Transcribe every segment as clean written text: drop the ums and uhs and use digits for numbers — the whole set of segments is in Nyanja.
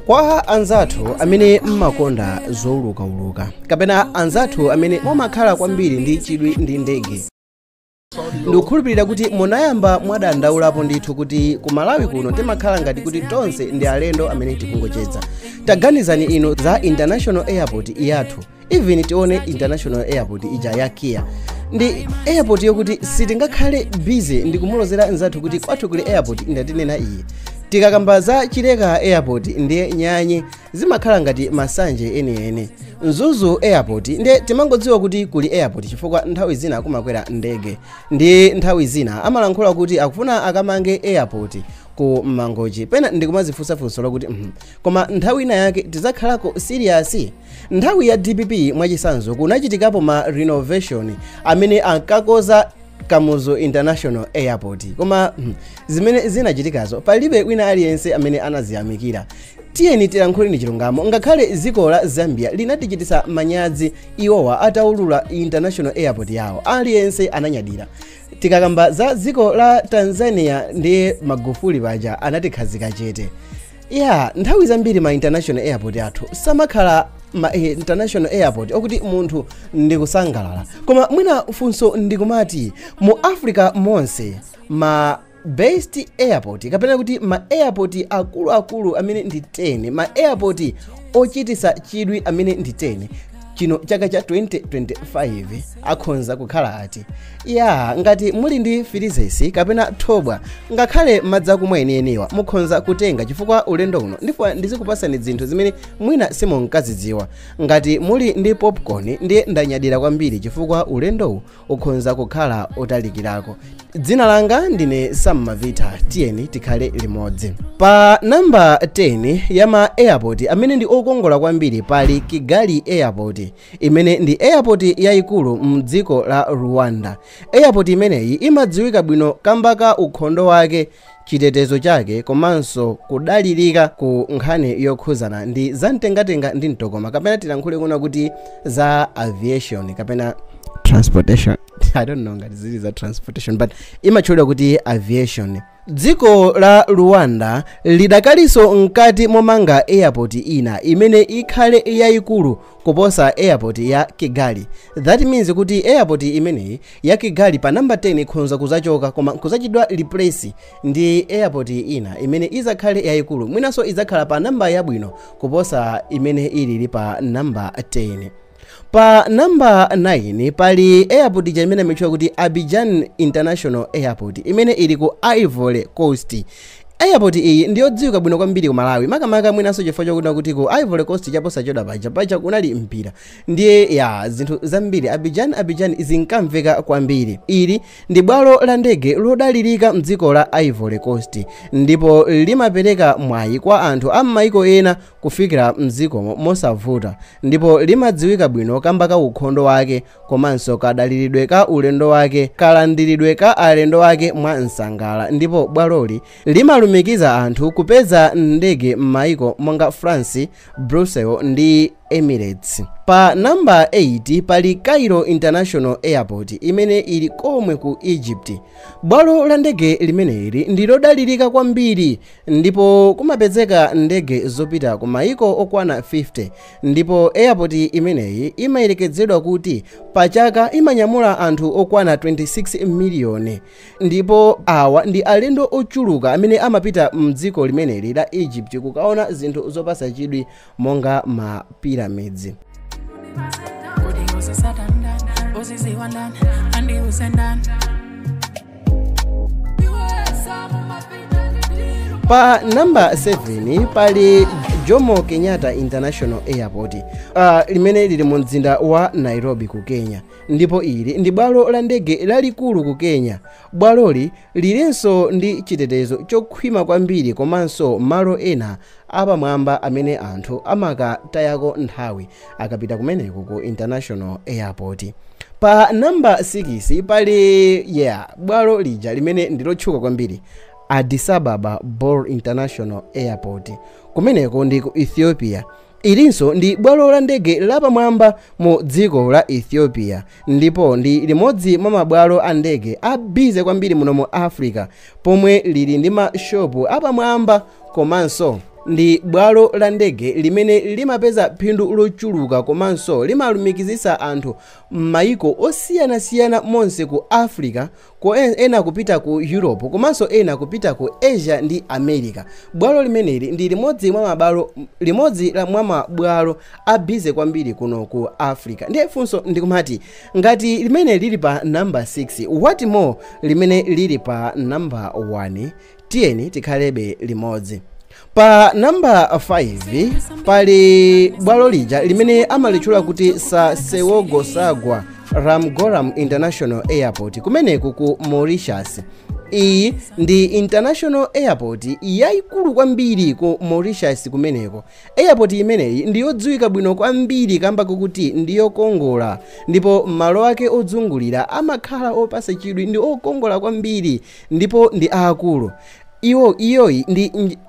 Kwa anzathu amene mmakonda zowuluka kapena anzathu amene mumakhala kwambiri ndi chidwi ndi ndege, ndikukhulupirira kuti munayamba mwadandaulapo ndithu kuti ku Malawi kuno timakhala ngati kuti tonse ndi alendo amene tikungocheza. Taganizani ino za International Airport yathu, even tione International Airport ija ya Kia. Ndi airport yokuti sitingakhale busy ndi kumulozera anzathu kuti kwathu kuli airport ndatinena iyi. Tikakamba za Chileka Airport ndiye nyanye zimakhala ngati masanje ene. Mzuzu Airport ndiye timangodziwa kuti kuli airport chifukwa nthawi zina akumakwera ndege. Ndi nthawi zina amalankhula kuti akufuna akamange airport ku Mangochi. Pena ndikumazifunsafunso lokuti koma nthawi ina yake tizakhalako serious. Nthawi ya DPP mwachisanzo kunachitikapo ma renovation amene ankakoza Kamuzu International Airport. Koma zimene zinachitikazo palibe wina aliyense amene anaziyamikira. Tiyeni tilankhule ni chilungamo, ngakhale ziko la Zambia linatichitisa manyazi iwowa ataulula International Airport yawo, aliyense ananyadira. Tikakamba za ziko la Tanzania ndiye Magufuli baja anatikhazika chete. Nthawi zambiri ma International Airport athu samakhala ma International Airport okuti munthu ndikusangalala. Koma mwina funso ndikumati mu Africa monse ma best airport kapena kuti ma airport akulu amene ndi 10, ma airport ochitisa chidwi amene ndi 10 chino chaka cha 2025 akhonza kukhala ati. Ngati muli ndi firizesi kapena thobwa ngakhale madzakumwa enewa mukhonza kutenga chifukwa ulendo uno ndizikupasani zinthu zimene mwina simunkazidziwa. Ngati muli ndi popcorn ndiye ndanyadira kwambiri chifukwa ulendo ukhonza kukhala utalikirako. Dzina langa ndine Sam Mavita, tiyeni tikhale limodzi. Pa namba 10 ya ma airport amene ndi okongola kwambiri pali Kigali Airport, imene ndi airport yayikulu mdziko la Rwanda. Airport imeneyi imadziwika bwino kambaka ukhondo wake, chitetezo chake komanso kudalirika ku nkhani yokhuzana ndi zamtengatenga ndi mtokoma kapena tilankhule kuna kuti za aviation kapena transportation. I don't know ngati zili za transportation but imatchulidwa kuti aviation. Dziko la Rwanda lidakaliso mkati momanga airport ina imene ikhale yayikulu kuposa airport ya Kigali. That means kuti airport imeneyi ya Kigali pa namba 10 ikhonza kuzachoka koma kuzachidwa replace ndi airport ina imene izakhale yayikulu, mwinaso izakhala pa namba yabwino kuposa imene ili pa namba 10. Pa namba 9 pali airport imene imatchulidwa kuti Abidjan International Airport imene ili ku Ivory Coast. Airport iyi ndiyodziwika bwino kwambiri ku Malawi, makamaka mwinaso chifukwa chokuti kuti ku Ivory Coast chaposa choda paja kunali mpira. Ndiye zinthu zambiri Abidjan zinkamveka kwambiri. Ili ndi bwalo la ndege lodalirika mdziko la Ivory Coast ndipo limapereka mwayi kwa anthu am'maiko ena kufikira mdziko mosavuta, ndipo limadziwika bwino kambaka ukhondo wake komanso kadaliridwe ka ulendo wake, kalandiridwe ka alendo wake mwa msangala. Ndipo bwaloli limalumikiza anthu kupeza ndege m'maiko monga France, Brussels ndi Emirates. Pa namba 8 pali Cairo International Airport imene ili komwe ku Egypt. Bwalo la ndege limeneli ndilodalirika kwambiri ndipo kumapezeka ndege zopita ku maiko okwana 50, ndipo airport imeneyi imayerekezedwa kuti pachaka imanyamula anthu okwana 26 miliyoni. Ndipo awa ndi alendo ochuluka amene amapita mdziko limeneli la Egypt kukaona zinthu zopasa chidwi monga ma pyramids. Pa namba 7 pali Jomo Kenyatta International Airport limene lili mu mzinda wa Nairobi ku Kenya, ndipo ili ndi bwalo la ndege lalikulu ku Kenya. Bwaloli lilinso ndi chitetezo chokhwima kwambiri komanso malo ena apamwamba amene anthu amakatayako nthawi akapita kumeneko ku International Airport. Pa namba 6 pali bwalo lija limene ndilotchuka kwambiri, Addis Ababa Bor International Airport. Kumeneko ndi ku Ethiopia. Ilinso ndi bwalo la ndege lapamwamba mu dziko la Ethiopia, ndipo ndi limodzi mwa mabwalo a ndege abize kwambiri muno mu Africa, pomwe lili ndi mashopu apamwamba komanso ndi bwalo la ndege limene limapeza phindu lochuluka komanso limalumikizisa anthu m'mayiko osiyanasiyana monse ku Africa, ko ena kupita ku Europe komanso ena kupita ku Asia ndi America. Bwalo limeneli ndi limodzi mwa mabwalo abize kwambiri kuno ku Africa. Ndiye funso ndikumati ngati limene lili pa number 6, what more limene lili pa number 1? Tiyeni tikhalebe limodzi. Pa number 5 pali bwalo lija limene amalitchula kuti Sasebo Sagwa Ramgoram International Airport kumeneku ku Mauritius. Iyi ndi international airport yayikulu kwambiri ku Mauritius kumeneko. Airport imeneyi ndi yodziwika bwino kwambiri kamba kuti ndi yokongola, ndipo malo ake odzungulira amakhala opasa chidwi ndi okongola kwambiri ndipo ndi akulu. Iyoyi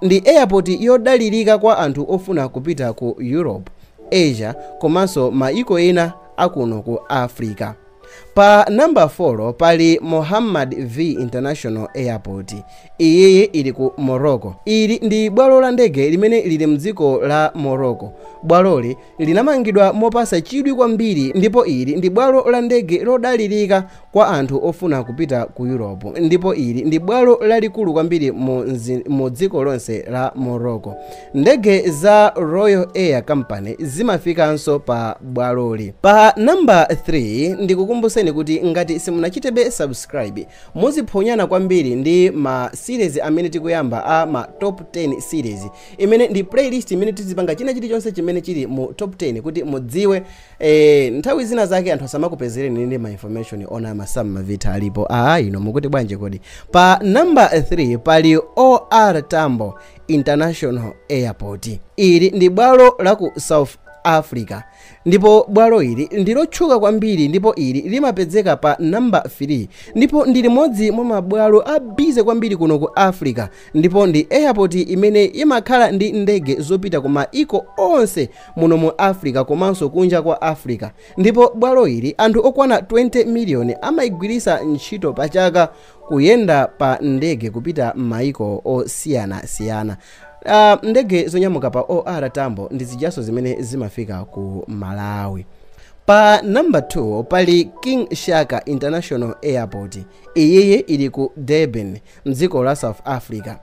ndi airport yodalirika kwa anthu ofuna kupita ku Europe, Asia komanso maiko ena akuno ku Africa. Pa number 4 pali Mohammed V International Airport. Iyiyi ili ku Morocco. Ili ndi bwalo la ndege limene lili mdziko la Morocco. Bwaloli linamangidwa mopasa chidwi kwambiri, ndipo ili ndi bwalo la ndege lodalirika kwa anthu ofuna kupita ku Europe, ndipo ili ndi bwalo lalikulu kwambiri mu dziko lonse la Morocco. Ndege za Royal Air Company zimafikanso pa bwaloli. Pa number 3 ndikukumbuseni kuti ngati simunachitebe subscribe muziphonyana kwambiri ndi ma series amene tikuyamba a ma top 10 series, imene ndi playlist imene tizipanga china chilichonse chimene chili mu top 10 kuti mudziwe nthawi zina zake anthu asamakupezereni ndi ma information ona masama vita alipo. Ino mukuti bwanje kodi. Pa number 3 pali OR Tambo International Airport. Ili ndi bwalo la ku South Africa, ndipo bwalo ili ndilotchuka kwambiri, ndipo ili limapezeka pa number 3, ndipo ndi limodzi mwa mabwalo abize kwambiri kuno ku Africa, ndipo ndi airport imene imakhala ndi ndege zopita ku maiko onse muno mu Africa komanso kunja kwa Africa. Ndipo bwalo ili anthu okwana 20 million amayigwirisa ntchito pa chaka kuyenda pa ndege kupita maiko osiyanasiyana. Ndege zonyamuka pa OR Tambo ndi zijaso zimene zimafika ku Malawi. Pa number 2 pali King Shaka International Airport. Iyiyi ili ku Durban mdziko la South Africa.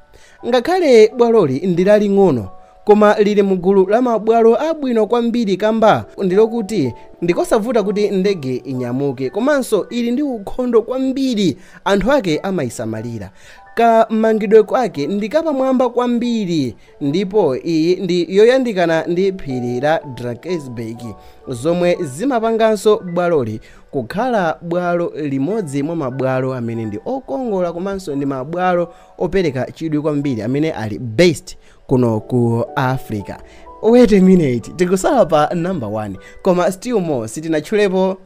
Ngakhale bwaloli ndi laling'ono koma lili mugulu la mabwalo abwino kwambiri kamba ndilokuti ndikosavuta kuti ndege inyamuke, komanso ili ndi ukhondo kwambiri, anthu ake amayisamalira. Kamangidwe kwake ndikapamwamba kwambiri, ndipo iyi ndi yoyandikana ndi phiri la Drakensberg, zomwe zimapanganso bwaloli kukhala bwalo limodzi mwa mabwalo amene ndi okongola komanso ndi mabwalo opereka chidwi kwambiri amene ali best kuno ku Africa. Wait a minute, tikusala pa number 1 koma still more sitinatchulepo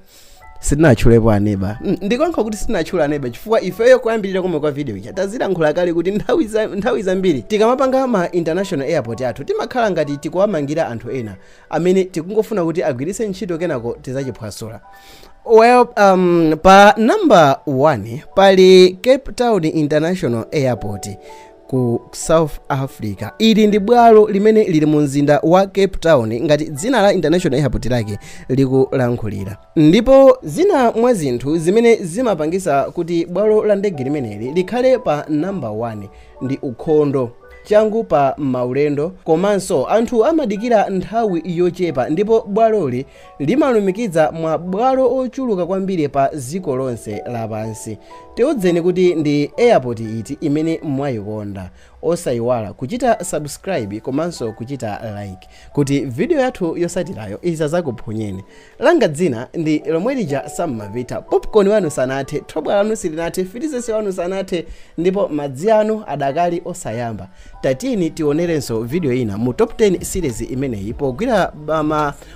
aneba. Ndikonkha kuti sitinatchula aneba chifukwa ifeyo kuyambirira komwe kwa video ichi tazilankhula kale kuti nthawi zambiri tikamapanga ma international airport athu timakhala ngati tikuwamangira anthu ena amene tikungofuna kuti agwiritse ntchito kenako tizachiphwasula. Well, pa number 1 pali Cape Town International Airport ku South Africa. Ili ndi bwalo limene lili mu mzinda wa Cape Town ngati dzina la international airport lake likulankhulira. Ndipo zina mwa zinthu zimene zimapangisa kuti bwalo la ndege limeneli likhale pa number 1 ndi ukhondo, changu pa maulendo, komanso anthu amadikira nthawi yochepa, ndipo bwaloli limalumikiza mwa bwalo ochuluka kwambiri pa dziko lonse lapansi. Tiudzeni kuti ndi airport iti imene mwayikonda. Osayiwala kuchita subscribe komanso kuchita like kuti video yathu yosatirayo isazakuphonyeni. Langa dzina ndi lomwelija Sammavita. Popcorn wanu sanathe, thobwa lanu silinathe, fitizesi wanu sanathe, ndipo madzi anu adakali osayamba. Tatini tionerenso video ina mu top 10 series imeneyi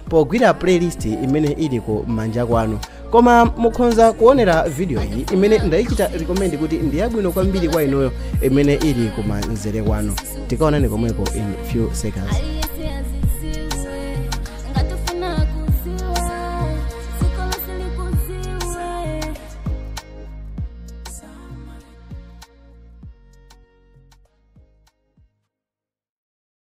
pogwira playlist imene ili ku manja kwanu. Koma mukhonza kuonera video iyi imene ndayichita recommend kuti ndiyabwino kwambiri kwa inuyo imene ili kumanzere kwanu. Tikaonani komweko in few seconds.